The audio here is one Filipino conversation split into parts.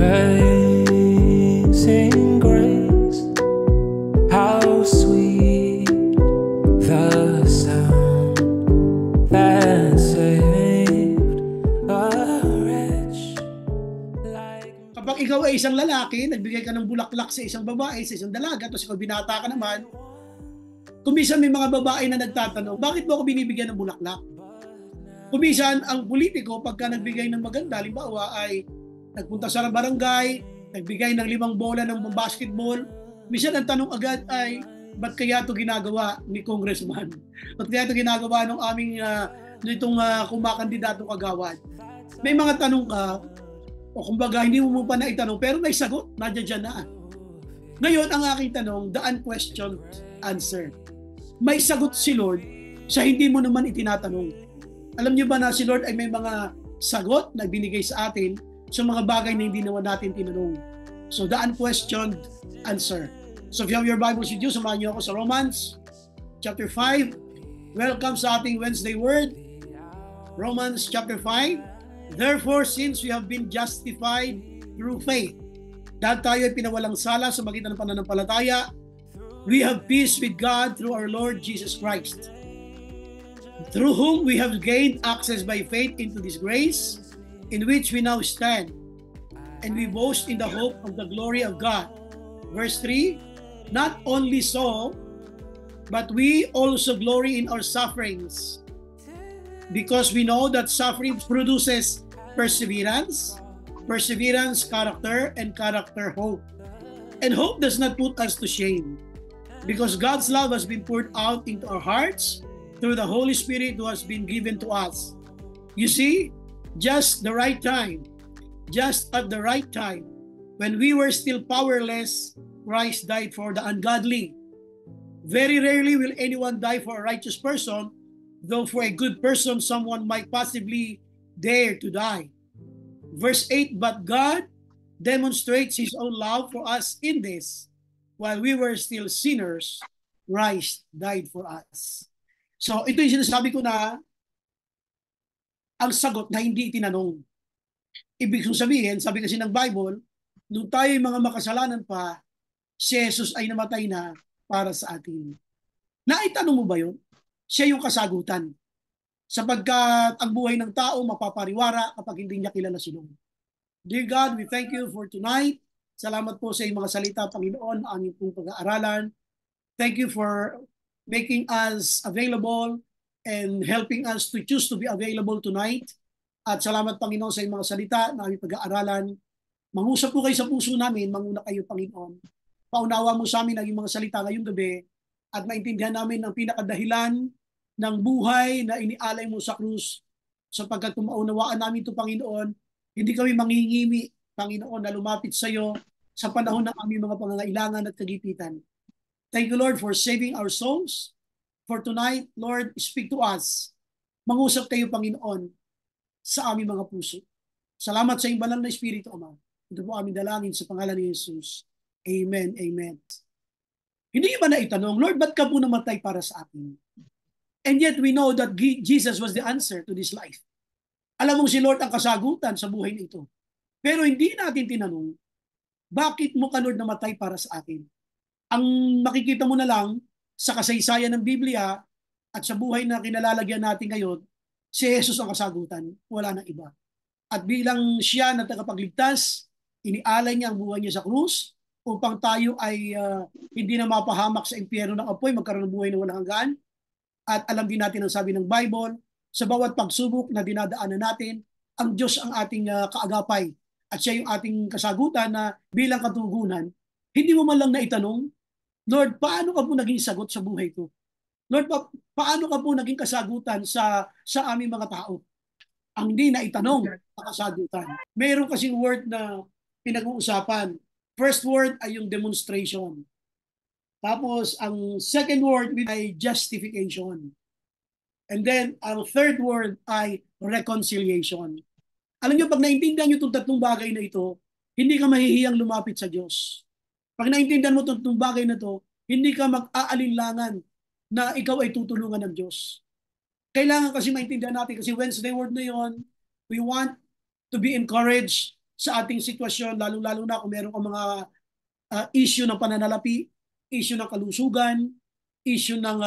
Amazing grace, how sweet the sound that saved a wretch like me. Kapag ikaw ay isang lalaki, nagbigay ka ng bulaklak sa isang babae, sa isang dalaga, tapos ikaw binata ka naman, kumisan may mga babae na nagtatanong, bakit mo ako binibigyan ng bulaklak? Kumisan ang politiko, pagka nagbigay ng maganda, halimbawa ay nagpunta sa barangay, nagbigay ng 5 bola ng basketball, minsan ang tanong agad ay, ba't kaya ito ginagawa ni congressman? Ba't kaya ito ginagawa ng aming nitong kumakandidatong kagawad? May mga tanong ka, o kumbaga hindi mo pa naitanong, pero may sagot, nandiyan na. Ngayon, ang aking tanong, the unquestioned answer. May sagot si Lord sa hindi mo naman itinatanong. Alam niyo ba na si Lord ay may mga sagot na binigay sa atin sa mga bagay na hindi naman natin tinanong. So the unquestioned answer. So if you have your Bibles with you, samahan niyo ako sa Romans chapter 5. Welcome sa ating Wednesday Word. Romans chapter 5. Therefore, since we have been justified through faith, dahil tayo ay pinawalang sala sa magitan ng pananampalataya, we have peace with God through our Lord Jesus Christ, through whom we have gained access by faith into this grace, in which we now stand, and we boast in the hope of the glory of God. Verse 3, not only so, but we also glory in our sufferings, because we know that suffering produces perseverance, perseverance, character, and character, hope. And hope does not put us to shame, because God's love has been poured out into our hearts through the Holy Spirit who has been given to us. You see, just the right time, just at the right time, when we were still powerless, Christ died for the ungodly. Very rarely will anyone die for a righteous person, though for a good person, someone might possibly dare to die. Verse 8, but God demonstrates His own love for us in this, while we were still sinners, Christ died for us. So ito yung sinasabi ko na ang sagot na hindi itinanong. Ibig sabihin, sabi kasi ng Bible, nung tayo mga makasalanan pa, si Jesus ay namatay na para sa atin. Naitanong mo ba yun? Siya yung kasagutan. Sapagkat ang buhay ng tao mapapariwara kapag hindi niya kilala si Lord. Dear God, we thank you for tonight. Salamat po sa iyong mga salita, Panginoon, aming pong pag-aaralan. Thank you for making us available and helping us to choose to be available tonight. At salamat, Panginoon, sa iyong mga salita na aming pag-aaralan. Mangusap po kayo sa puso namin, manguna kayo, Panginoon. Paunawa mo sa amin ang iyong mga salita ngayong gabi at maintindihan namin ang pinakadahilan ng buhay na inialay mo sa krus, sapagkat kung maunawaan namin ito, Panginoon, hindi kami mangingimi, Panginoon, na lumapit sa iyo sa panahon ng aming mga pangangailangan at kagipitan. Thank you, Lord, for saving our souls. For tonight, Lord, speak to us. Mangusap kayo, Panginoon, sa aming mga puso. Salamat sa iyong banal na Espiritu, Ama. Ito po aming dalangin sa pangalan ni Jesus. Amen, amen. Hindi ba na itanong, Lord, ba't ka po namatay para sa akin? And yet we know that Jesus was the answer to this life. Alam mo si Lord ang kasagutan sa buhay nito. Pero hindi natin tinanong, bakit mo ka, Lord, namatay para sa akin? Ang makikita mo na lang sa kasaysayan ng Biblia at sa buhay na kinalalagyan natin ngayon, si Jesus ang kasagutan, wala nang iba. At bilang siya na tagapagligtas, inialay niya ang buhay niya sa krus upang tayo ay hindi na mapahamak sa impyerno ng apoy, magkaroon ng buhay na walang hanggan. At alam din natin ang sabi ng Bible, sa bawat pagsubok na dinadaanan natin, ang Diyos ang ating kaagapay at siya yung ating kasagutan na bilang katugunan. Hindi mo man lang naitanong, Lord, paano ka po naging sagot sa buhay ko? Lord, paano ka po naging kasagutan sa aming mga tao? Ang hindi na itanong na kasagutan. Mayroon kasing word na pinag-uusapan. First word ay yung demonstration. Tapos, ang second word ay justification. And then, ang third word ay reconciliation. Alam niyo, pag naintindihan niyo itong tatlong bagay na ito, hindi ka mahihiyang lumapit sa Diyos. Pag naintindihan mo itong bagay na ito, hindi ka mag-aalinlangan na ikaw ay tutulungan ng Diyos. Kailangan kasi maintindihan natin kasi Wednesday word na yon, we want to be encouraged sa ating sitwasyon, lalo-lalo na kung meron kang mga issue ng pananalapi, issue ng kalusugan, issue ng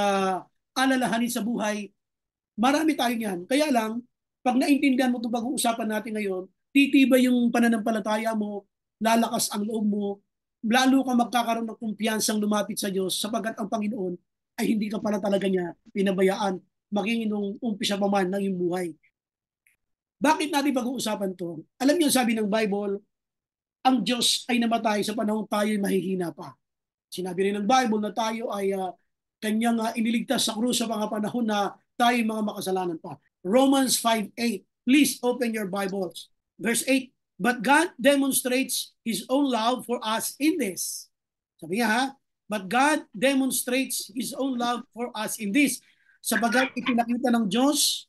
alalahanin sa buhay. Marami tayong yan. Kaya lang, pag naintindihan mo itong pag-uusapan natin ngayon, titibay yung pananampalataya mo, lalakas ang loob mo, lalo ka magkakaroon ng kumpiyansang lumapit sa Diyos sapagkat ang Panginoon ay hindi ka pala talaga niya pinabayaan maging nung umpisa pa man ng iyong buhay. Bakit natin pag-uusapan to? Alam niyo, sabi ng Bible, ang Diyos ay namatay sa panahon tayo'y mahihina pa. Sinabi rin ng Bible na tayo ay kanyang iniligtas sa krus sa mga panahon na tayo'y mga makasalanan pa. Romans 5:8. Please open your Bibles. Verse 8. But God demonstrates His own love for us in this. Sabi niya ha, but God demonstrates His own love for us in this. Sabagat ipinakita ng Diyos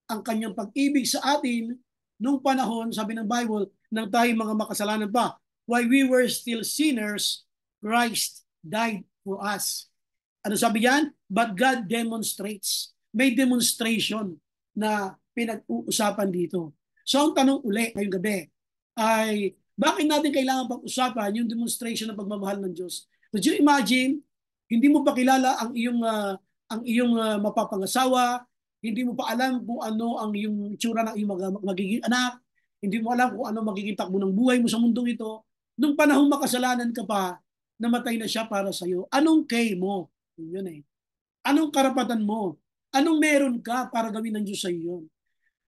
ang kanyang pag-ibig sa atin nung panahon, sabi ng Bible, nang tayo mga makasalanan pa. While we were still sinners, Christ died for us. Ano sabi yan? But God demonstrates. May demonstration na pinag-uusapan dito. So ang tanong uli ngayong gabi ay bakit natin kailangan pag-usapan yung demonstration ng pagmamahal ng Diyos? Would you imagine, hindi mo pa kilala ang iyong mapapangasawa, hindi mo pa alam kung ano ang iyong itsura ng iyong magiging anak, hindi mo alam kung ano magiging takbo ng buhay mo sa mundong ito. Nung panahong makasalanan ka pa, namatay na siya para sa iyo. Anong kay mo? Yun eh. Anong karapatan mo? Anong meron ka para gawin ng Diyos sa iyo yun?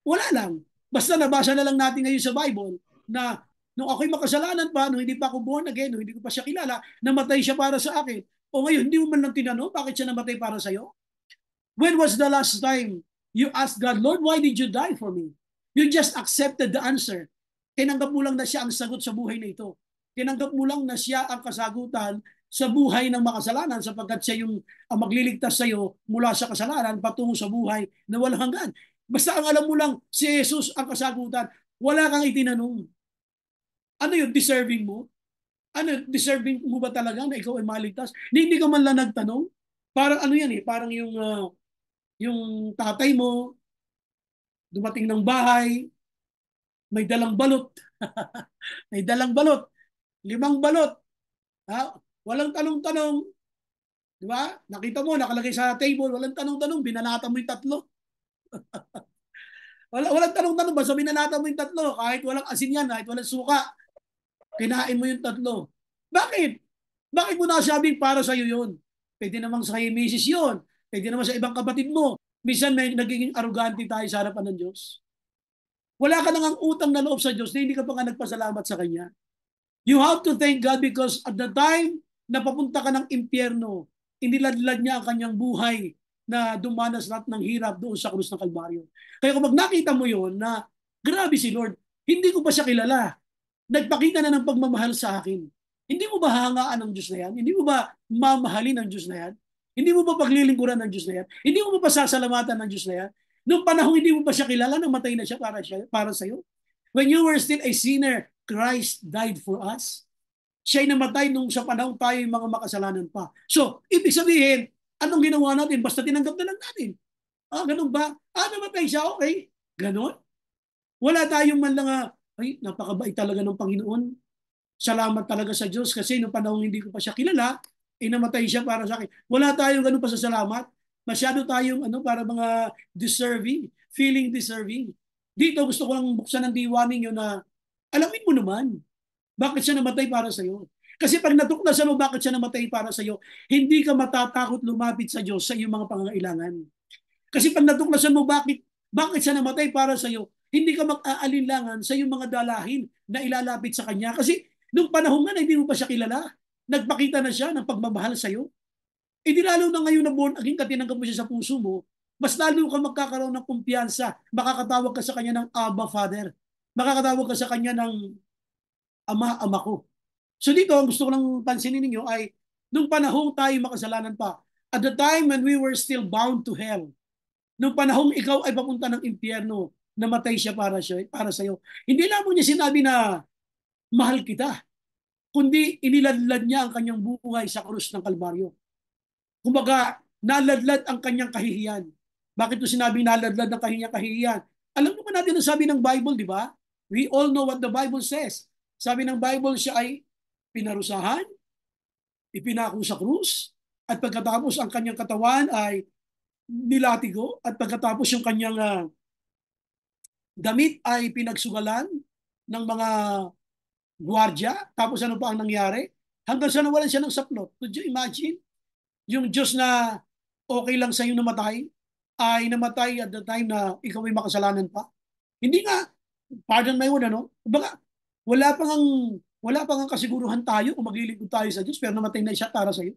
Wala lang. Basta nabasa na lang natin ngayon sa Bible na nung ako'y makasalanan pa, nung hindi pa ako born again, nung hindi ko pa siya kilala, namatay siya para sa akin. O ngayon, hindi mo man lang tinanong, bakit siya namatay para sa iyo? When was the last time you asked God, Lord, why did you die for me? You just accepted the answer. Tinanggap mo lang na siya ang sagot sa buhay na ito. Tinanggap mo lang na siya ang kasagutan sa buhay ng makasalanan sapagkat siya yung magliligtas sa iyo mula sa kasalanan patungo sa buhay na walang hanggan. Basta ang alam mo lang, si Jesus ang kasagutan. Wala kang itinanong. Ano yun? Deserving mo? Ano, deserving mo ba talaga na ikaw ay maligtas? Hindi ka man lang nagtanong. Parang ano yan eh, parang yung tatay mo, dumating ng bahay, may dalang balot. May dalang balot. 5 balot. Ha? Walang tanong-tanong. Di ba? Nakita mo, nakalagay sa table, walang tanong-tanong, binalata mo yung 3. Walang tanong-tanong, basta binalata mo yung 3. Kahit walang asin yan, kahit walang suka, kinain mo yung 3. Bakit? Bakit mo nasabing para sa'yo yun? Pwede namang sa kay misis yun. Pwede naman sa ibang kapatid mo. Minsan may nagiging arugante tayo sa harapan ng Diyos. Wala ka nang utang na loob sa Diyos na hindi ka pa nga nagpasalamat sa Kanya. You have to thank God because at the time na papunta ka ng impyerno, iniladlad niya ang kanyang buhay na dumanas lahat ng hirap doon sa krus ng Kalbaryo. Kaya kung nakita mo yon na grabe si Lord, hindi ko pa siya kilala. Nagpakita na ng pagmamahal sa akin. Hindi mo ba hangaan ng Diyos na yan? Hindi mo ba mamahalin ng Diyos na yan? Hindi mo ba paglilingkuran ng Diyos na yan? Hindi mo ba pasasalamatan ng Diyos na yan? Noong panahon hindi mo pa siya kilala, namatay na siya para sa iyo. When you were still a sinner, Christ died for us. Siya'y namatay nung sa panahon tayo yung mga makasalanan pa. So, ibig sabihin, anong ginawa natin? Basta tinanggap na lang natin. Ganun ba? Namatay siya, okay. Ganon. Wala tayong man lang, ay, napakabait talaga ng Panginoon. Salamat talaga sa Diyos kasi nung panahon hindi ko pa siya kilala, namatay siya para sa akin. Wala tayong ganun pa sa salamat. Masyado tayong para mga deserving, feeling deserving. Dito gusto ko lang buksan ng diwa ninyo na alamin mo naman bakit siya namatay para sa iyo. Kasi pag natuklasan mo bakit siya namatay para sa iyo, hindi ka matatakot lumapit sa Diyos sa iyong mga pangangailangan. Kasi pag natuklasan mo bakit siya namatay para sa iyo, hindi ka mag-aalinlangan sa iyong mga dalahin na ilalapit sa Kanya. Kasi nung panahon nga na hindi mo pa siya kilala, nagpakita na siya ng pagmamahal sa iyo. Di lalo na ngayon na born again ka, tinanggap mo siya sa puso mo, mas lalo ka magkakaroon ng kumpiyansa, makakatawag ka sa Kanya ng Abba Father, makakatawag ka sa Kanya ng Ama, Ama ko. So dito, ang gusto ko lang pansinin ninyo ay, nung panahong tayo makasalanan pa, at the time when we were still bound to hell, nung panahong ikaw ay papunta ng impyerno, namatay siya para sa iyo. Hindi lamang niya sinabi na mahal kita, kundi iniladlad niya ang kanyang buhay sa krus ng Kalbaryo. Kumbaga, naladlad ang kanyang kahihiyan. Bakit ito sinabing naladlad ang kanyang kahihiyan? Alam mo ba natin ang sabi ng Bible, di ba? We all know what the Bible says. Sabi ng Bible, siya ay pinarusahan, ipinako sa krus, at pagkatapos ang kanyang katawan ay nilatigo, at pagkatapos yung kanyang damit ay pinagsugalan ng mga gwardiya. Tapos ano pa ang nangyari? Hanggang sa nawalan siya ng saplot. Could you imagine? Yung Diyos na okay lang sa'yo namatay, ay namatay at the time na ikaw ay makasalanan pa. Hindi nga, pardon my word, ano? Baga, wala pang kasiguruhan tayo kung maglilingkod tayo sa Diyos, pero namatay na siya para sa'yo.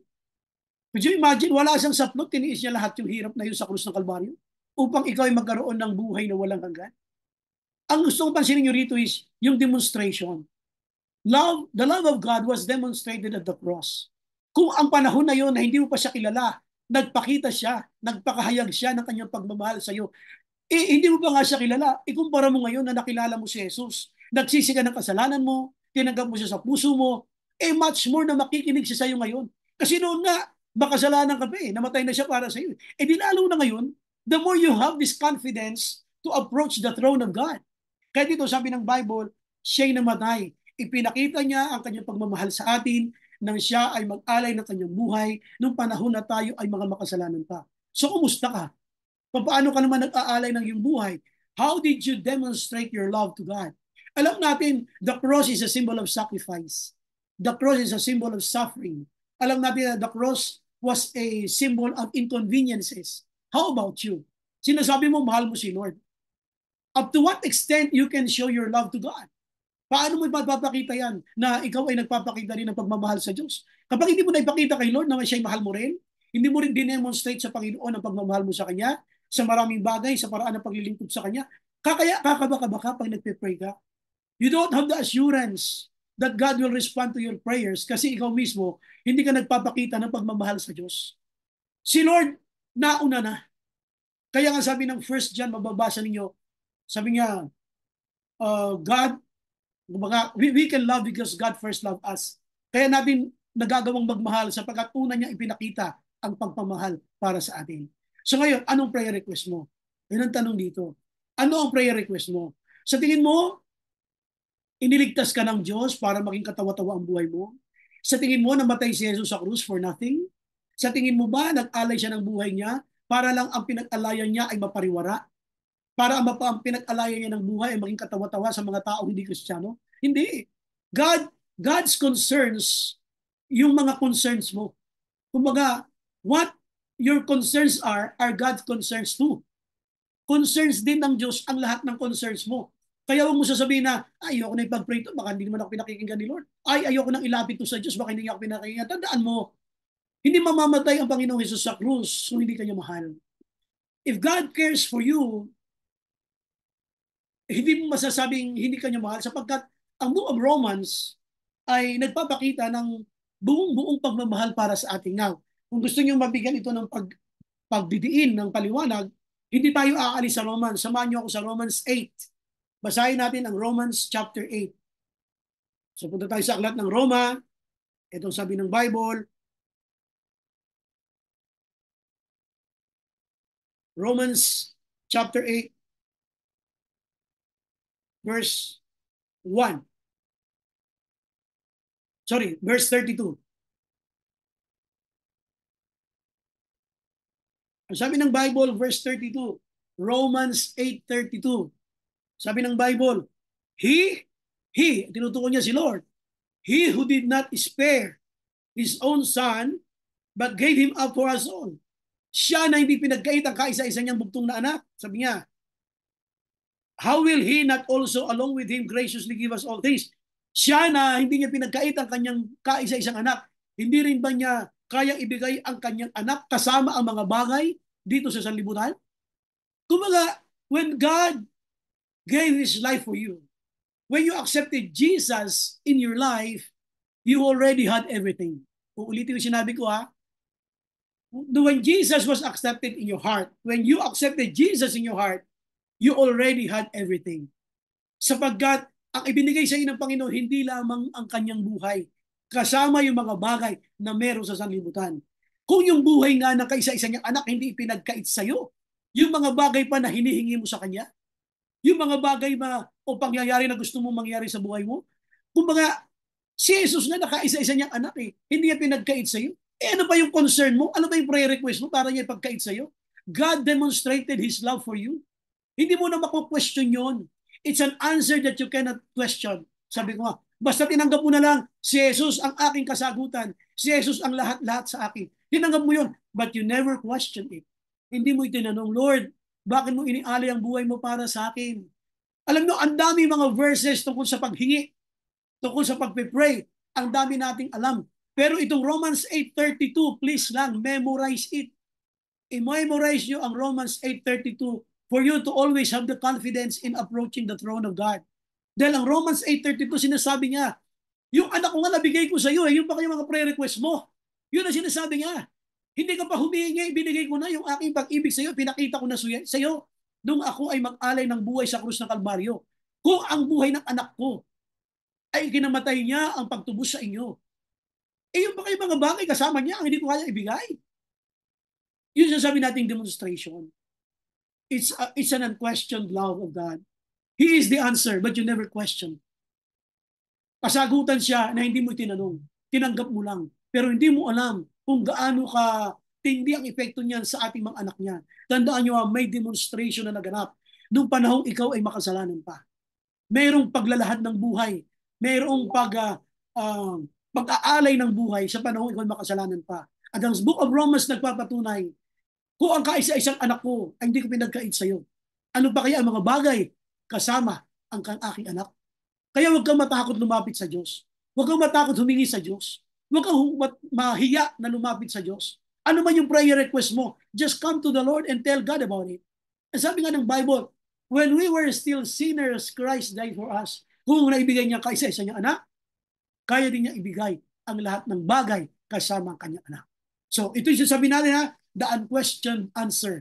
Could you imagine, wala siyang saplot, tiniis niya lahat yung hirap na yun sa krus ng Kalbaryo upang ikaw ay magkaroon ng buhay na walang hanggan. Ang gusto kong pansinin nyo rito is yung demonstration. The love of God was demonstrated at the cross. Kung ang panahon na yon na hindi mo pa siya kilala, nagpakita siya, nagpakahayag siya ng kanyang pagmamahal sa iyo. Hindi mo pa nga siya kilala. Ikumpara mo ngayon na nakilala mo si Jesus, nagsisi ka ng kasalanan mo, tinanggap mo siya sa puso mo, much more na makikinig siya sa iyo ngayon. Kasi noon nga, makasalanan ka pa namatay na siya para sa iyo. Di lalo na ngayon, the more you have this confidence to approach the throne of God. Kaya dito sabi ng Bible, siya'y namatay. Ipinakita niya ang kanyang pagmamahal sa atin nang siya ay mag-alay ng kanyang buhay nung panahon na tayo ay mga makasalanan pa. So, kumusta ka? Paano ka naman nag-aalay ng iyong buhay? How did you demonstrate your love to God? Alam natin, the cross is a symbol of sacrifice. The cross is a symbol of suffering. Alam natin na the cross was a symbol of inconveniences. How about you? Sinasabi mo, mahal mo si Lord. Up to what extent you can show your love to God? Paano mo ipapakita yan na ikaw ay nagpapakita rin ng pagmamahal sa Diyos? Kapag hindi mo na ipakita kay Lord na siya'y mahal mo rin, hindi mo rin dinemonstrate sa Panginoon ang pagmamahal mo sa Kanya, sa maraming bagay, sa paraan ng paglilingkod sa Kanya, kakabaka pag nagpe-pray ka. You don't have the assurance that God will respond to your prayers kasi ikaw mismo, hindi ka nagpapakita ng pagmamahal sa Diyos. Si Lord, nauna na. Kaya nga sabi ng 1 John, mababasa ninyo, sabi niya, God, we can love because God first loved us. Kaya natin nagagawang magmahal sapagkat una niya ipinakita ang pagpamahal para sa atin. So ngayon, anong prayer request mo? Yun ang tanong dito. Ano ang prayer request mo? Sa tingin mo, iniligtas ka ng Diyos para maging katawa-tawa ang buhay mo? Sa tingin mo, namatay si Jesus sa krus for nothing? Sa tingin mo ba, nag-alay siya ng buhay niya para lang ang pinag-alayan niya ay mapariwara? Para ang pinag-alayan niya ng buhay ay maging katawa-tawa sa mga tao hindi Kristiyano? Hindi. God's concerns, yung mga concerns mo. Kumbaga, what your concerns are God's concerns too. Concerns din ng Diyos ang lahat ng concerns mo. Kaya huwag mo sasabihin na, ayoko na ipag-pray ito, baka hindi naman ako pinakikinggan ni Lord. Ayoko nang ilapit ito sa Diyos, baka hindi niya ako pinakikinggan. Tandaan mo, hindi mamamatay ang Panginoong Jesus sa krus kung hindi ka niya mahal. If God cares for you, hindi mo masasabing hindi ka niya mahal sapagkat ang book of Romans ay nagpapakita ng buong pagmamahal para sa ating now. Kung gusto niyo mabigyan ito ng pagdidiin ng paliwanag, hindi tayo aalis sa Romans. Samahan niyo ako sa Romans 8. Basahin natin ang Romans chapter 8. So punta tayo sa aklat ng Roma. Itong sabi ng Bible. Romans chapter 8. Verse 1. Sorry, verse 32. Ang sabi ng Bible, verse 32. Romans 8:32. Sabi ng Bible, He, tinutukoy niya si Lord, He who did not spare His own Son, but gave Him up for us all. Siya na hindi pinagkait ang kaisa-isa niyang bugtong na anak. Sabi niya, how will He not also along with Him graciously give us all things? Siya na hindi niya pinagkait ang kanyang kaisa-isang anak, hindi rin ba niya kayang ibigay ang kanyang anak kasama ang mga bagay dito sa sanlibutan? Kumbaga, when God gave His life for you, when you accepted Jesus in your life, you already had everything. Uulitin yung sinabi ko when Jesus was accepted in your heart, when you accepted Jesus in your heart, you already had everything. Sapagkat ang ibinigay sa iyo ng Panginoon, hindi lamang ang kanyang buhay, kasama yung mga bagay na meron sa sanlibutan. Kung yung buhay nga ng kaisa-isa niyang anak hindi ipinagkait sa iyo, yung mga bagay pa na hinihingi mo sa kanya, yung mga bagay o pangyayari na gusto mong mangyari sa buhay mo. Kumbaga, si Jesus na nakaisa-isa niyang anak hindi niya pinagkait sa'yo. Ano pa yung concern mo? Ano pa yung prayer request mo para niya ipagkait sa'yo? God demonstrated His love for you. Hindi mo na maku-question yun. It's an answer that you cannot question. Sabi ko nga, basta tinanggap mo na lang, si Jesus ang aking kasagutan. Si Jesus ang lahat-lahat sa akin. Tinanggap mo yun, but you never question it. Hindi mo itinanong, Lord, bakit mo inialay ang buhay mo para sa akin? Alam mo, ang dami mga verses tungkol sa paghingi, tungkol sa pagpe-pray. Ang dami nating alam. Pero itong Romans 8:32, please lang, memorize it. I-memorize nyo ang Romans 8:32 for you to always have the confidence in approaching the throne of God. Dahil ang Romans 8:32 sinasabi niya, yung anak ko nga nabigay ko sa iyo, yung pa kayo mga prayer request mo. Yun ang sinasabi niya. Hindi ka pa humingi, binigay ko na yung aking pag-ibig sa iyo, pinakita ko na sa iyo. Nung ako ay mag-alay ng buhay sa krus ng Kalbaryo. Kung ang buhay ng anak ko ay kinamatay niya ang pagtubos sa inyo, yung pa kayo mga bagay kasama niya ang hindi ko kaya ibigay. Yun sasabi nating demonstration. It's an unquestioned love of God. He is the answer, but you never question. Kasagutan siya na hindi mo tinanong. Tinanggap mo lang. Pero hindi mo alam kung gaano ka tindi ang epekto niyan sa ating mga anak niya. Tandaan nyo, may demonstration na naganap nung panahong ikaw ay makasalanan pa. Mayroong paglalahad ng buhay. Mayroong pag-aalay ng buhay sa panahong ikaw ay makasalanan pa. At ang Book of Romans nagpapatunay, kung ang kaisa-isang anak ko ay hindi ko pinagkait sa iyo, ano pa kaya ang mga bagay kasama ang aking anak? Kaya huwag kang matakot lumapit sa Diyos. Huwag kang matakot humingi sa Diyos. Huwag kang mahiya na lumapit sa Diyos. Ano man yung prayer request mo, just come to the Lord and tell God about it. Ang sabi nga ng Bible, when we were still sinners, Christ died for us. Kung naibigay niya kaisa-isa niyang anak, kaya din niya ibigay ang lahat ng bagay kasama ang kanyang anak. So, ito yung sabi natin the unquestioned answer.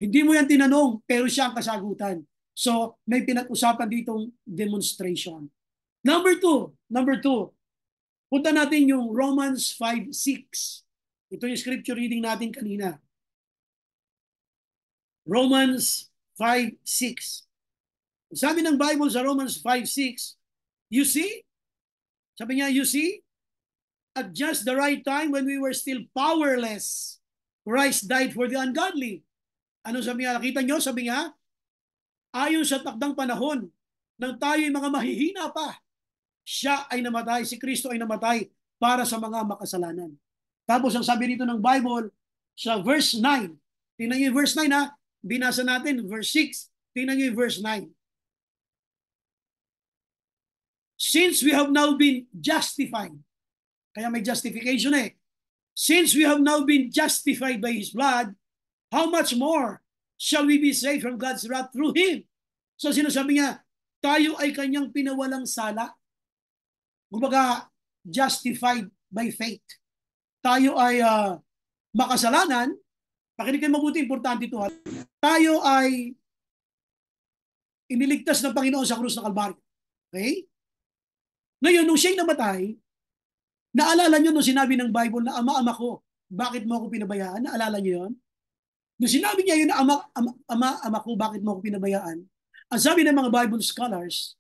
Hindi mo yan tinanong, pero siya ang kasagutan. So, may pinag-usapan ditong demonstration. Number two, punta natin yung Romans 5:6. Ito yung scripture reading natin kanina. Romans 5:6. Sabi ng Bible sa Romans 5:6, you see? Sabi niya, you see? At just the right time when we were still powerless, Christ died for the ungodly. Ano sabi niya? Nakita niyo? Sabi niya, ayon sa takdang panahon, nang tayo'y mga mahihina pa, siya ay namatay, si Kristo ay namatay para sa mga makasalanan. Tapos ang sabi dito ng Bible, sa verse 9, tingnan niyo yung verse 9 binasa natin, verse 6, tingnan niyo yung verse 9. Since we have now been justified, kaya may justification since we have now been justified by His blood, how much more shall we be saved from God's wrath through Him? So sinasabi niya, tayo ay kanyang pinawalang sala. Kumbaga, justified by faith. Tayo ay makasalanan. Pakinig kayo mabuti, importante ito. Tayo ay iniligtas ng Panginoon sa krus ng Kalbaryo. Okay? Ngayon, nung siya'y namatay, naalala nyo nung sinabi ng Bible na ama ko, bakit mo ako pinabayaan? Naalala nyo yun? Nung sinabi niya yun na ama ko, bakit mo ako pinabayaan? Ang sabi ng mga Bible scholars,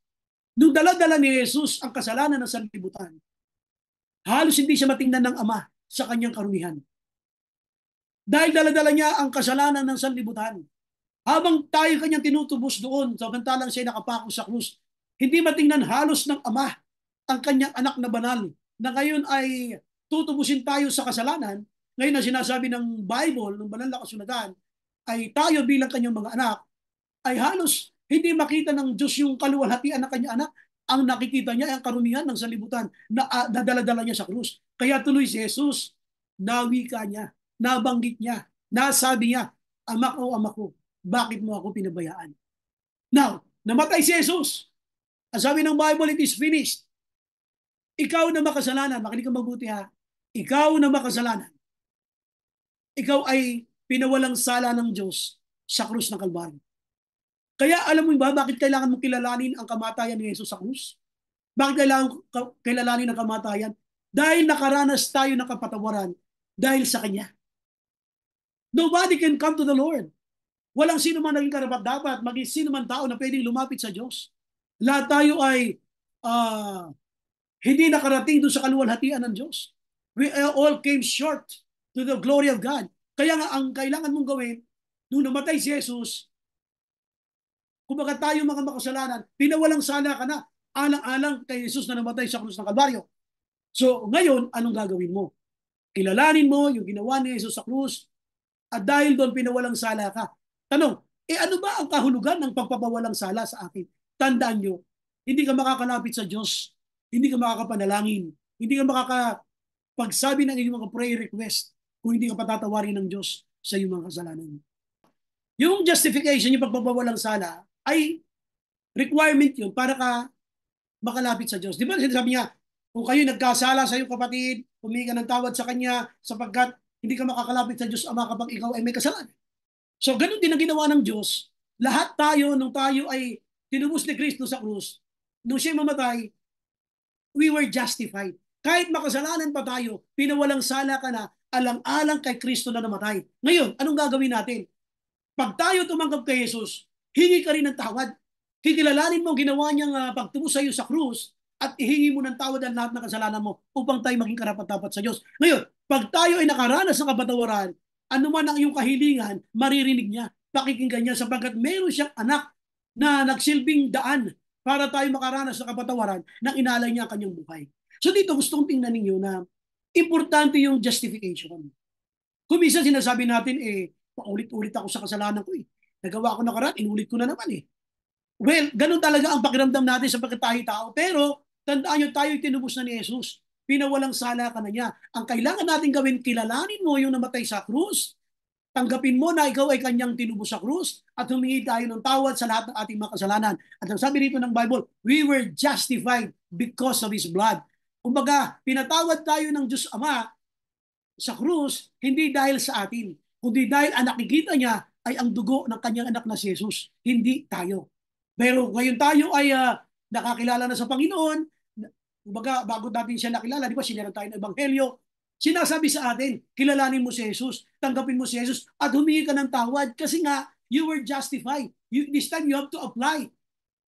nung dala-dala ni Jesus ang kasalanan ng sanlibutan, halos hindi siya matingnan ng ama sa kanyang karumihan. Dahil dala-dala niya ang kasalanan ng sanlibutan. Habang tayo kanyang tinutubos doon, samantalang siya nakapako sa krus, hindi matingnan halos ng ama ang kanyang anak na banal, na ngayon ay tutubusin tayo sa kasalanan. Ngayon na sinasabi ng Bible, ng banal na kasulatan, ay tayo bilang kanyang mga anak, ay halos hindi makita ng Diyos yung kaluwalhatian ng kanyang anak. Ang nakikita niya ay ang karumihan ng sanlibutan na nadala-dala niya sa krus. Kaya tuloy si Jesus, nawika niya, nabanggit niya, nasabi niya, ama ko, bakit mo ako pinabayaan? Now, namatay si Jesus. Ang sabi ng Bible, it is finished. Ikaw na makasalanan, makinig ka mabuti ikaw na makasalanan, ikaw ay pinawalang sala ng Diyos sa krus ng Kalbaryo. Kaya alam mo ba bakit kailangan mong kilalanin ang kamatayan ni Jesus sa krus? Bakit kailangan kilalanin ang kamatayan? Dahil nakaranas tayo ng kapatawaran dahil sa Kanya. Nobody can come to the Lord Walang sino man naging karapat-dapat, maging sino man tao na pwedeng lumapit sa Diyos. Lahat tayo ay hindi nakarating doon sa kaluwalhatian ng Diyos. We all came short to the glory of God. Kaya nga, ang kailangan mong gawin, nung namatay si Jesus, kumbaga tayo mga makasalanan, pinawalang sala ka na, alang-alang kay Jesus na namatay sa krus ng Kalbaryo. So, ngayon, anong gagawin mo? Kilalanin mo yung ginawa ni Jesus sa krus, at dahil doon pinawalang sala ka. Tanong, ano ba ang kahulugan ng pagpapawalang sala sa akin? Tandaan nyo, hindi ka makakalapit sa Diyos, hindi ka makakapanalangin, hindi ka makakapagsabi ng iyong mga prayer request kung hindi ka patatawarin ng Diyos sa iyong mga kasalanan. Yung justification, yung pagpapawalang sala, ay requirement yun para ka makalapit sa Diyos. Di ba sinasabi niya, kung kayo nagkasala sa iyong kapatid, humingi ka ng tawad sa kanya sapagkat hindi ka makakalapit sa Diyos Ama kapag ikaw ay may kasalanan. So, ganun din ang ginawa ng Diyos. Lahat tayo, nung tayo ay tinubos ni Kristo sa krus, nung siya mamatay, we were justified. Kahit makasalanan pa tayo, pinawalang sala ka na, alang-alang kay Kristo na namatay. Ngayon, anong gagawin natin? Pag tayo tumanggap kay Jesus, hingi ka rin ng tawad. Kikilalanin mo ginawa niyang pagtubos sa iyo sa krus at ihingi mo ng tawad ang lahat ng kasalanan mo upang tayo maging karapat-dapat sa Diyos. Ngayon, pag tayo ay nakaranas ng kapatawaran, ano man ang iyong kahilingan, maririnig niya, pakikinggan niya sapagkat meron siyang anak na nagsilbing daan para tayo makaranas ng kapatawaran nang inalay niya ang kanyang buhay. So dito gusto kong tingnan ninyo na importante yung justification. Kung minsan sinasabi natin, paulit-ulit ako sa kasalanan ko eh. Nagawa ko na karat, inulit ko na naman eh. Well, ganun talaga ang pakiramdam natin sa pagkatayo-tao. Pero, tandaan nyo, tayo'y tinubos na ni Jesus. Pinawalang sala ka na niya. Ang kailangan natin gawin, kilalanin mo yung namatay sa krus. Tanggapin mo na ikaw ay kanyang tinubos sa krus at humingi tayo ng tawad sa lahat ng ating mga kasalanan. At ang sabi dito ng Bible, we were justified because of His blood. Kumbaga, pinatawad tayo ng Diyos Ama sa krus, hindi dahil sa atin, kundi dahil ang nakikita niya ay ang dugo ng kanyang anak na si Jesus, hindi tayo. Pero ngayon tayo ay nakakilala na sa Panginoon. Kumbaga, bago natin siya nakilala, di ba, sinira tayo ng Ebanghelyo. Sinasabi sa atin, kilalanin mo si Jesus, tanggapin mo si Jesus, at humingi ka ng tawad kasi nga, you were justified. This time, you have to apply.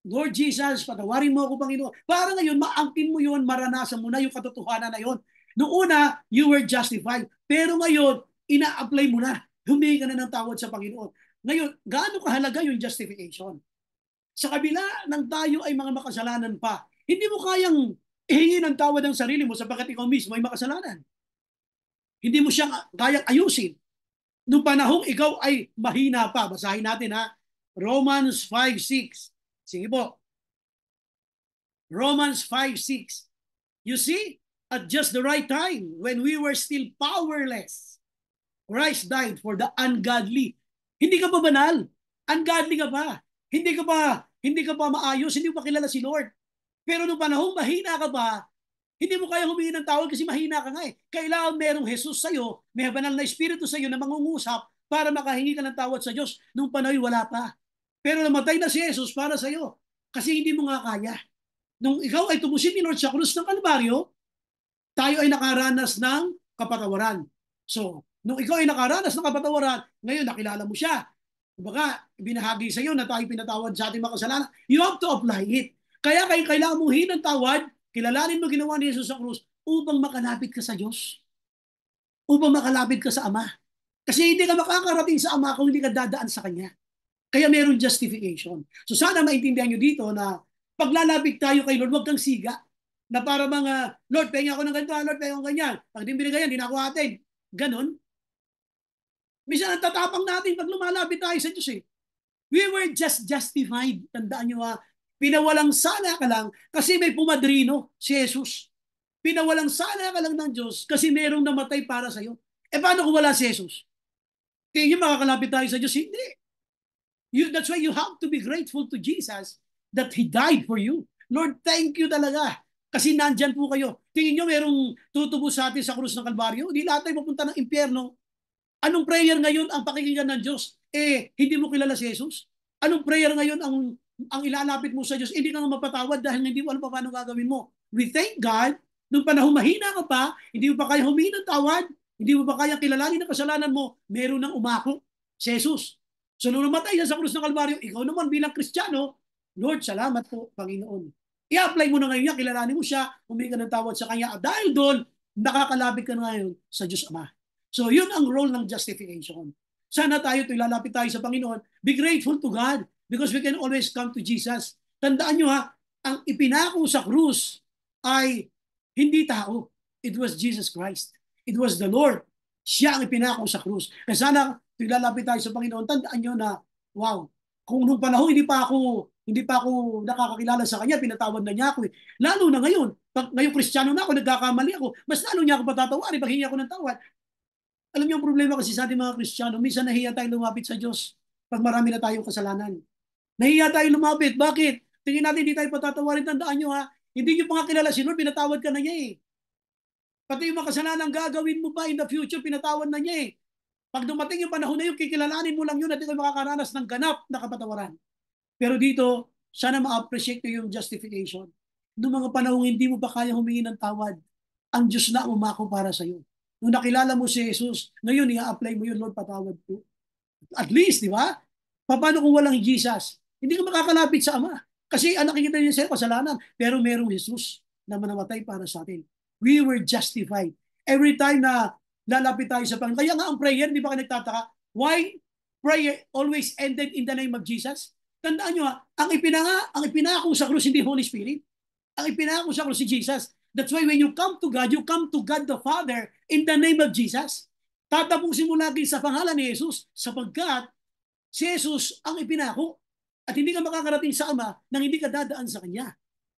Lord Jesus, patawarin mo ako, Panginoon. Para ngayon, maangkin mo yun, maranasan mo na yung katotohanan na yun. Noong una, you were justified. Pero ngayon, ina-apply mo na. Humingi ka na ng tawad sa Panginoon. Ngayon, gaano kahalaga yung justification? Sa kabila ng tayo ay mga makasalanan pa, hindi mo kayang ihingi ng tawad ang sarili mo sapagkat ikaw mismo ay makasalanan. Hindi mo siya kayang ayusin. Noong panahong ikaw ay mahina pa, basahin natin ha, Romans 5:6. Sige po. Romans 5:6. You see, at just the right time, when we were still powerless, Christ died for the ungodly. Hindi ka pa banal. Ungodly ka pa. Hindi ka pa maayos, hindi mo pa kilala si Lord. Pero nung panahong mahina ka pa, hindi mo kaya humingi ng tawad kasi mahina ka nga eh. Kailangan merong Jesus sa'yo, may banal na Espiritu sa'yo na mangungusap para makahingi ka ng tawad sa Diyos. Nung panahon wala pa. Pero namatay na si Jesus para sa'yo kasi hindi mo nga kaya. Nung ikaw ay tumusin ni Lord sa krus ng Kalbaryo, tayo ay nakaranas ng kapatawaran. So, nung ikaw ay nakaranas ng kapatawaran, ngayon nakilala mo siya. Kumbaga, binahagi sa iyo na tayo pinatawad sa ating mga kasalanan. You have to apply it. Kaya kailangan mong hinang tawad, kilalanin mo ginawa ni Jesus sa krus upang makalapit ka sa Diyos. Upang makalapit ka sa Ama. Kasi hindi ka makakarating sa Ama kung hindi ka dadaan sa Kanya. Kaya meron justification. So sana maintindihan nyo dito na paglalapit tayo kay Lord, huwag kang siga. Na para mga, Lord, penga ako ng ganito, Lord, penga ako ganyan. Pag di binigayan, di na ako atin. Ganon. Minsan ang tatapang natin pag lumalapit tayo sa Diyos eh. We were just justified. Tandaan nyo pinawalang sala ka lang kasi may pumadrino, si Jesus. Pinawalang sala ka lang ng Diyos kasi merong namatay para sa'yo. Paano kung wala si Jesus? Tingin nyo makakalapit tayo sa Diyos? Hindi. That's why you have to be grateful to Jesus that He died for you. Lord, thank you talaga. Kasi nandyan po kayo. Tingin nyo merong tutubo sa atin sa krus ng Kalbaryo? Hindi lahat tayo mapunta ng impyerno. Anong prayer ngayon ang pakikinggan ng Diyos? Hindi mo kilala si Jesus? Anong prayer ngayon ang ilalapit mo sa Diyos? Hindi ka nga mapatawad dahil hindi mo alam pa paano gagawin mo. We thank God, nung panahon mahina ka pa, hindi mo pa kaya humingi ng tawad, hindi mo pa kaya kilalanin ang kasalanan mo, meron nang umako si Jesus. So nung namatay siya sa krus ng Kalbaryo, ikaw naman bilang Kristiyano, Lord, salamat po, Panginoon. I-apply mo na ngayon yan, kilalanin mo siya, humingi ka ng tawad sa Kanya. At dahil doon, nakakalapit ka na ngayon sa Diyos Ama. So yun ang role ng justification. Sana tayo, ilalapit tayo sa Panginoon. Be grateful to God because we can always come to Jesus. Tandaan nyo ha, ang ipinako sa krus ay hindi tao. It was Jesus Christ. It was the Lord. Siya ang ipinako sa krus. Kaya sana, ilalapit tayo sa Panginoon, tandaan nyo na, wow, kung nung panahon hindi pa ako nakakakilala sa Kanya, pinatawad na niya ako. Lalo na ngayon, pag ngayon Kristiyano na ako, nagkakamali ako, mas lalo niya ako patatawarin pag hingi ako ng tawad. Alam niyo ang problema kasi sa ating mga Kristiyano, minsan nahiya tayong lumapit sa Diyos pag marami na tayong kasalanan. Nahiya tayong lumapit. Bakit? Tingin natin hindi tayo patatawarin. Tandaan niyo ha, hindi niyo pa nga kilala si Lord, pinatawad ka na niya eh. Pati yung mga kasalanan gagawin mo pa in the future, pinatawad na niya eh. Pag dumating yung panahon na yun, kikilalanin mo lang yun at ikaw makakaranas ng ganap na kapatawaran. Pero dito, sana ma-appreciate ko yung justification. Noong mga panahon hindi mo pa kaya humingi ng tawad, ang Diyos na umako para sa iyo. Nung nakilala mo si Jesus, ngayon i-apply mo yun, Lord, patawad po. At least, di ba? Paano kung walang Jesus? Hindi ka makakalapit sa Ama. Kasi nakikita niya sa'yo kasalanan, pero merong Jesus na manamatay para sa atin. We were justified. Every time na lalapit tayo sa Panginoon. Kaya nga ang prayer, di ba kayo nagtataka? Why prayer always ended in the name of Jesus? Tandaan nyo ha, ang ipinako sa krus hindi Holy Spirit. Ang ipinako sa krus si Jesus. That's why when you come to God the Father in the name of Jesus. Tatapusin mo lagi sa pangalan ni Jesus sapagkat si Jesus ang ipinako at hindi ka makakarating sa Ama nang hindi ka dadaan sa Kanya.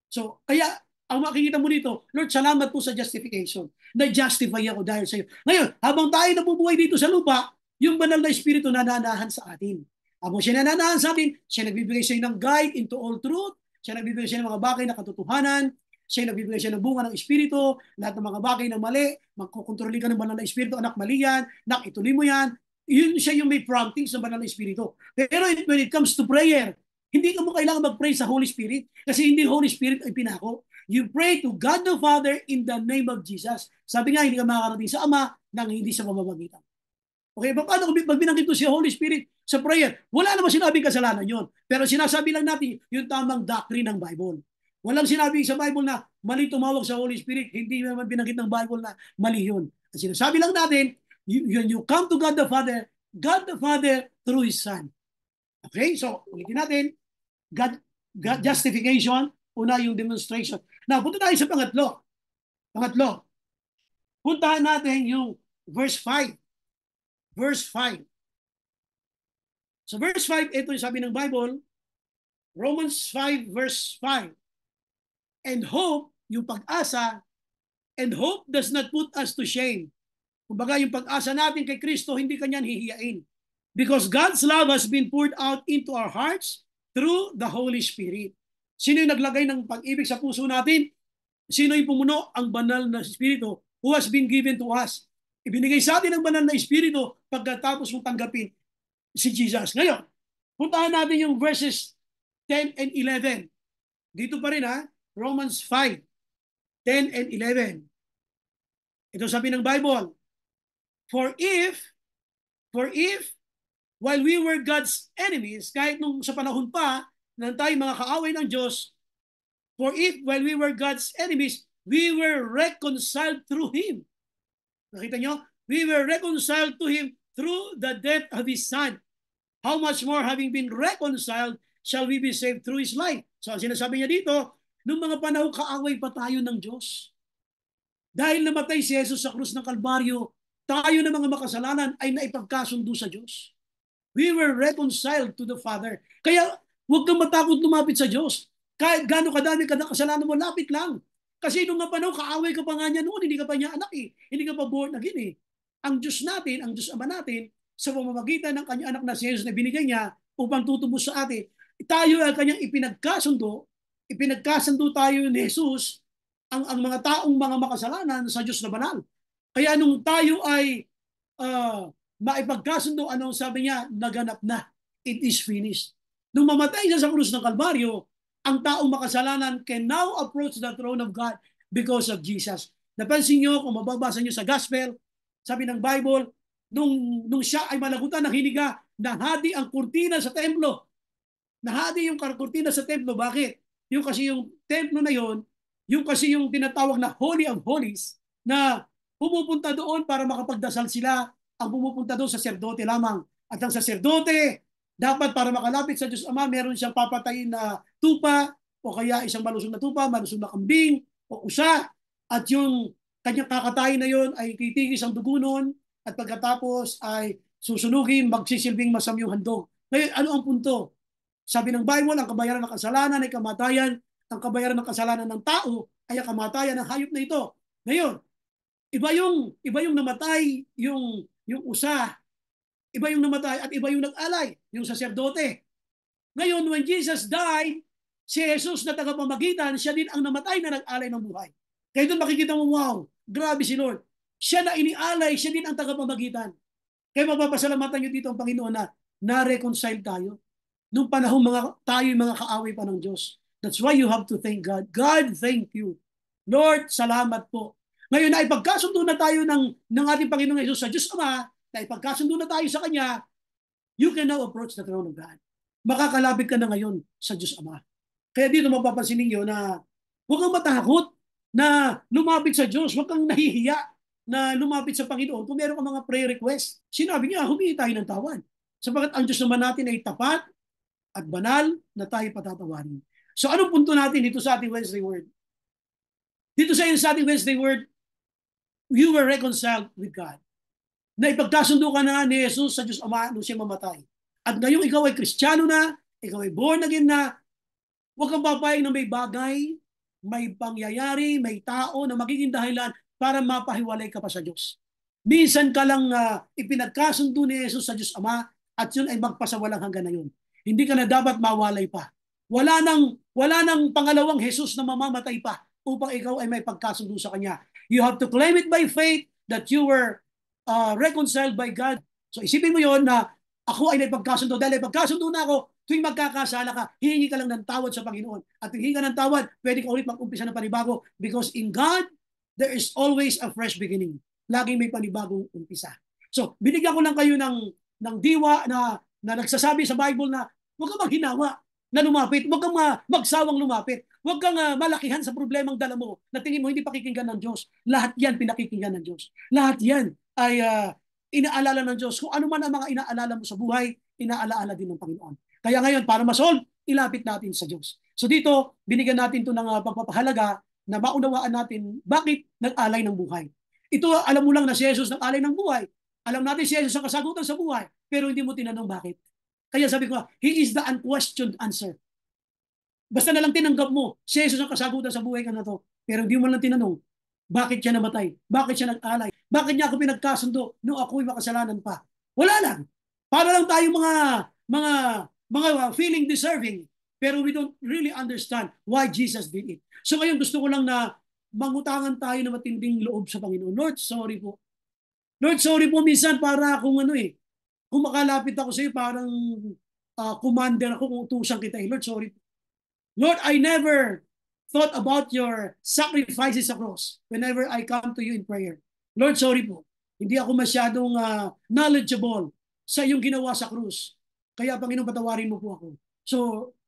So, kaya ang makikita mo dito, Lord, salamat po sa justification. Na-justify ako dahil sa iyo. Ngayon, habang tayo nabubuhay dito sa lupa, yung banal na Espiritu nananahan sa atin. Habang siya nananahan sa atin, siya nagbibigay sa iyo ng guide into all truth, siya nagbibigay sa iyo ng mga bagay na katotohanan, siya nagbibigay siya ng bunga ng Espiritu, lahat ng mga bagay na mali, magkukontroli ka ng banal na Espiritu, anak, mali yan, anak, ituloy mo yan. Yun siya yung may promptings ng banal na Espiritu. Pero when it comes to prayer, hindi ka mo kailangan mag-pray sa Holy Spirit kasi hindi Holy Spirit ay pinako. You pray to God the Father in the name of Jesus. Sabi nga, hindi ka makakarating sa Ama nang hindi sa pamamagitan. Okay, paano kung binanggit ko si Holy Spirit sa prayer? Wala naman sinabing kasalanan yon. Pero sinasabi lang natin yung tamang doctrine ng Bible. Walang sinabi sa Bible na mali tumawag sa Holy Spirit. Hindi naman binanggit ng Bible na mali yun. At sinasabi lang natin, you come to God the Father through His Son. Okay, so ulitin natin, God justification, una yung demonstration. Now, punta tayo sa pangatlo. Puntahan natin yung verse 5. Verse 5. So verse 5, ito yung sabi ng Bible, Romans 5 verse 5. And hope, yung pag-asa, and hope does not put us to shame. Kumbaga, yung pag-asa natin kay Kristo, hindi kanyan hihiyain. Because God's love has been poured out into our hearts through the Holy Spirit. Sino yung naglagay ng pag-ibig sa puso natin? Sino yung pumuno? Ang banal na Espiritu who has been given to us. Ibinigay sa atin ang banal na Espiritu pagkatapos mong tanggapin si Jesus. Ngayon, puntahan natin yung verses 10 and 11. Dito pa rin ha, Romans 5, 10 and 11. Ito sabi ng Bible, For if, while we were God's enemies, kahit nung sa panahon pa, na tayo mga kaaway ng Diyos, for if, while we were God's enemies, we were reconciled through Him. Nakita nyo? We were reconciled to Him through the death of His Son. How much more, having been reconciled, shall we be saved through His life? So, ang sinasabi niya dito, nung mga panahon kaaway pa tayo ng Diyos. Dahil namatay si Jesus sa krus ng Kalbaryo, tayo na mga makasalanan ay naipagkasundo sa Diyos. We were reconciled to the Father. Kaya huwag kang matakot lumapit sa Diyos. Kahit gano'ng kadami ka na kasalanan mo, lapit lang. Kasi nung nga panahon, kaaway ka pa nga niya noon, hindi ka pa niya anak eh. Hindi ka pa born again eh. Ang Diyos natin, ang Diyos Ama natin, sa pamamagitan ng kanyang anak na si Jesus na binigay niya upang tutubos sa atin, tayo ay kanyang ipinagkasundo tayo ni Jesus, ang mga taong mga makasalanan sa Diyos na banal. Kaya nung tayo ay maipagkasundo, anong sabi niya? Naganap na. It is finished. Nung mamatay siya sa krus ng Kalbaryo, ang taong makasalanan can now approach the throne of God because of Jesus. Napansin niyo, kung mababasa niyo sa Gospel, sabi ng Bible, nung siya ay malagutan ng hiniga, nahadi ang kurtina sa templo. Nahadi yung kurtina sa templo. Bakit? Yung kasi yung templo na yon, yung kasi yung tinatawag na Holy of Holies, na pumupunta doon para makapagdasal sila, ang pumupunta doon sa saserdote lamang. At ang saserdote, dapat para makalapit sa Diyos Ama, meron siyang papatayin na tupa, o kaya isang malusog na tupa, malusog na kambing, o usa. At yung kanyang kakatayin na yon ay titigis ang dugo nun, at pagkatapos ay susunugin, magsisilbing masamyong handog. Ngayon, ano ang punto? Sabi ng Bible, ang kabayaran ng kasalanan ay kamatayan. Ang kabayaran ng kasalanan ng tao ay ang kamatayan ng hayop na ito. Ngayon, iba yung namatay, yung usa, iba yung namatay at iba yung nag-alay, yung saserdote. Ngayon, when Jesus died, si Jesus na tagapamagitan, siya din ang namatay na nag-alay ng buhay. Kaya doon makikita mo, wow, grabe si Lord. Siya na inialay, siya din ang tagapamagitan. Kaya mapapasalamatan nyo dito ang Panginoon na na-reconcile tayo. Nung panahon tayo yung mga kaaway pa ng Diyos. That's why you have to thank God. God, thank you. Lord, salamat po. Ngayon na ipagkasundo na tayo ng ating Panginoong Jesus sa Diyos Ama, na ipagkasundo na tayo sa Kanya, you can now approach the throne of God. Makakalapit ka na ngayon sa Diyos Ama. Kaya dito mapapansin ninyo na huwag kang matakot na lumapit sa Diyos. Huwag kang nahihiya na lumapit sa Panginoon. Kung meron kang mga prayer request, sinabi niya, humingi tayo ng tawad. Sapagat ang Diyos naman natin ay tapat at banal na tayo patatawarin. So anong punto natin dito sa ating Wednesday Word? Dito sa ating Wednesday Word, you were reconciled with God. Na ipagkasundo ka na ni Jesus sa Diyos Ama nung siya mamatay. At ngayong ikaw ay Kristiyano na, ikaw ay born again na, huwag kang papayag na may bagay, may pangyayari, may tao na magiging dahilan para mapahiwalay ka pa sa Diyos. Minsan ka lang ipinagkasundo ni Jesus sa Diyos Ama at yun ay magpasawalang hanggan na yun. Hindi ka na dapat mawalay pa. Wala nang pangalawang Jesus na mamamatay pa upang ikaw ay may pagkasundo sa Kanya. You have to claim it by faith that you were reconciled by God. So isipin mo yon na ako ay naipagkasundo. Dahil naipagkasundo na ako, tuwing magkakasala ka, hihingi ka lang ng tawad sa Panginoon. At hihingi ka ng tawad, pwede ka ulit mag-umpisa ng panibago. Because in God, there is always a fresh beginning. Laging may panibagong umpisa. So binigyan ko lang kayo ng diwa na nagsasabi sa Bible na huwag kang maghinawa na lumapit. Huwag kang magsawang lumapit. Huwag kang malakihan sa problemang dala mo na tingin mo hindi pakikinggan ng Diyos. Lahat yan pinakikinggan ng Diyos. Lahat yan ay inaalala ng Diyos. Kung ano man ang mga inaalala mo sa buhay, inaalaala din ng Panginoon. Kaya ngayon, para ma-solve, ilapit natin sa Diyos. So dito, binigyan natin ito ng pagpapahalaga na maunawaan natin bakit nag-alay ng buhay. Ito, alam mo lang na si Jesus nag-alay ng buhay. Alam natin si Jesus ang kasagutan sa buhay, pero hindi mo tinanong bakit. Kaya sabi ko, He is the unquestioned answer. Basta na lang tinanggap mo, si Jesus ang kasagutan sa buhay ka na to, pero hindi mo lang tinanong, bakit siya namatay? Bakit siya nag-alay? Bakit niya ako pinagkasundo nung ako'y makasalanan pa? Wala lang. Para lang tayo mga feeling deserving, pero we don't really understand why Jesus did it. So ngayon gusto ko lang na mangutangan tayo na matinding loob sa Panginoon. Lord, sorry po. Lord, sorry po minsan para akong kung makalapit ako sa iyo, parang commander ako kung utusan kita. Lord, sorry. Lord, I never thought about your sacrifices sa cross whenever I come to you in prayer. Lord, sorry po. Hindi ako masyadong knowledgeable sa iyong ginawa sa krus. Kaya, Panginoon, patawarin mo po ako. So,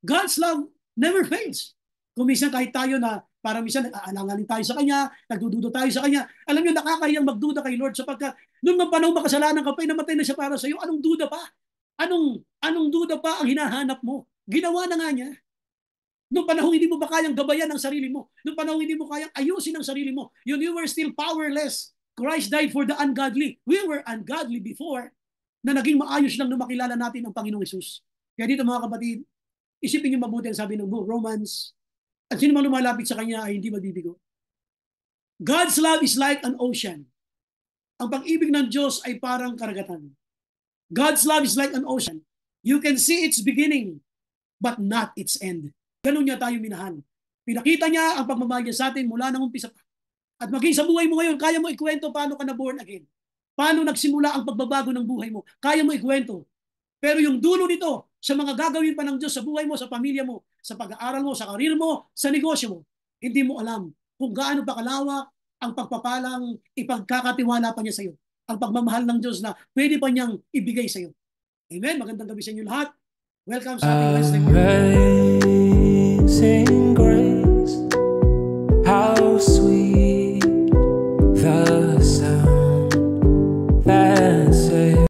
God's love never fails. Kung minsan kahit tayo na parang minsan nag-aalanganin tayo sa Kanya, nagdududa tayo sa Kanya. Alam niyo, nakakahiyang magduda kay Lord sapagkat nung panahon makasalanan ka pa, namatay na siya para sa iyo, anong duda pa? Anong duda pa ang hinahanap mo? Ginawa na nga niya. Nung panahon hindi mo ba kayang gabayan ang sarili mo? Nung panahon hindi mo kayang ayusin ang sarili mo? You were still powerless. Christ died for the ungodly. We were ungodly before na naging maayos lang nung makilala natin ang Panginoong Hesus. Kaya dito mga kapatid, isipin niyo mabuti ang sabi ng book, Romans. At sino man lumalapit sa Kanya ay hindi mabibigo. God's love is like an ocean. Ang pag-ibig ng Diyos ay parang karagatan. God's love is like an ocean. You can see its beginning, but not its end. Ganun niya tayo minahal. Pinakita niya ang pagmamahal niya sa atin mula nang umpisa pa. At maging sa buhay mo ngayon, kaya mo ikwento paano ka na born again. Paano nagsimula ang pagbabago ng buhay mo. Kaya mo ikwento. Pero yung dulo nito, sa mga gagawin pa ng Diyos sa buhay mo, sa pamilya mo, sa pag-aaral mo, sa karir mo, sa negosyo mo, hindi mo alam kung gaano pa kalawak ang pagpapalang ipagkakatiwala pa niya sa iyo. ang pagmamahal ng Diyos na pwede pa niyang ibigay sa iyo. Amen? Magandang gabi sa inyo lahat. Welcome sa ating Wednesday morning. Amazing grace, how sweet the sound that saved